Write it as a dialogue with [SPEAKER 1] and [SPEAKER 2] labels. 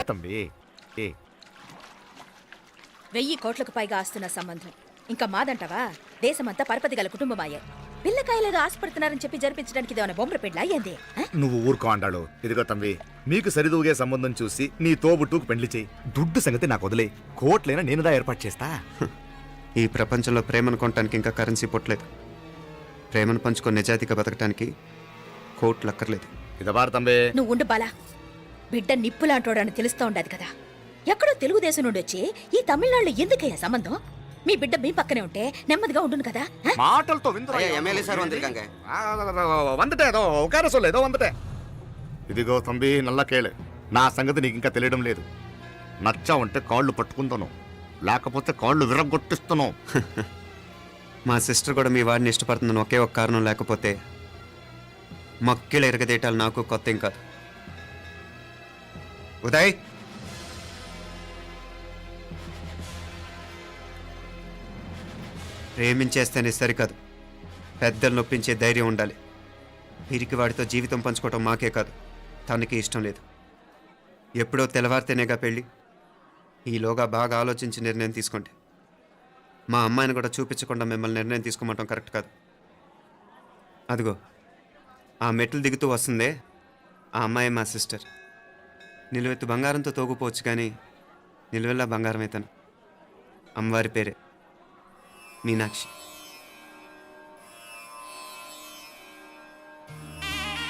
[SPEAKER 1] తంబి
[SPEAKER 2] 1000 కోట్లకు పైగా ఆస్తున్న సంబంధం ఇంకా మాదంటావా? దేశమంతా పరపతి గల కుటుంబమాయే. పిల్లకాయలేదో ఆశపడుతున్నారని చెప్పి జరిపించడానికి ఇదేమైనా బొమ్మర పెళ్ళి అయ్యింది.
[SPEAKER 1] నువ్వు ఊరుకో అండాడు. ఇదిగో తంబి, మీకు సరిదూగే సంబంధం చూసి నీ తోబుట్టుకు పెళ్లి చేయి. దుడ్డు సంగతి నాకు వదిలే. కోట్లైనా నేనుదా ఏర్పాటు చేస్తా.
[SPEAKER 3] ఈ ప్రపంచంలో ప్రేమను కొనటానికి ఇంకా కరెన్సీ పుట్టలేదు. ప్రేమను పంచుకొని నిజాయితీగా బతకటానికి కోట్లు అక్కర్లేదు.
[SPEAKER 1] ఇదబారు తంబే.
[SPEAKER 2] నువ్వు ఉండు బాలా. బిడ్డ నిప్పులాంటోడని తెలుస్తూ ఉండదు కదా. ఎక్కడో తెలుగుదేశం నుండి వచ్చి ఈ తమిళనాడులో ఎందుకయ్యా సంబంధం? మీ బిడ్డ మీ పక్కనే ఉంటే నెమ్మదిగా ఉండును కదా.
[SPEAKER 1] మాటలతో ఇదిగో తంబి, నల్ల కేళే. నా సంగతి నీకు ఇంకా తెలియడం లేదు. నచ్చా ఉంటే కాళ్ళు పట్టుకుంటాను, లేకపోతే కాళ్ళు విరగొట్టిస్తున్నావు.
[SPEAKER 3] మా సిస్టర్ కూడా మీ వాడిని ఇష్టపడుతుందని ఒకే ఒక కారణం లేకపోతే మక్కిళ్ళ ఎరగదేయటాలు నాకు కొత్త ఏం కాదు. ఉదయ్, ప్రేమించేస్తేనే సరికాదు, పెద్దలు నొప్పించే ధైర్యం ఉండాలి. వీరికి వాడితో జీవితం పంచుకోవటం మాకే కాదు, తనకి ఇష్టం లేదు. ఎప్పుడో తెల్లవారితేనేగా పెళ్ళి. ఈలోగా బాగా ఆలోచించి నిర్ణయం తీసుకోండి. మా అమ్మాయిని కూడా చూపించకుండా మిమ్మల్ని నిర్ణయం తీసుకోమంటాం కరెక్ట్ కాదు. అదిగో ఆ మెట్లు దిగుతూ వస్తుందే, ఆ అమ్మాయి మా సిస్టర్. నిలువెత్తు బంగారంతో తోగుపోవచ్చు, కానీ నిలువెల్లా బంగారం అవుతాను. అమ్మవారి పేరే మీనాక్షి.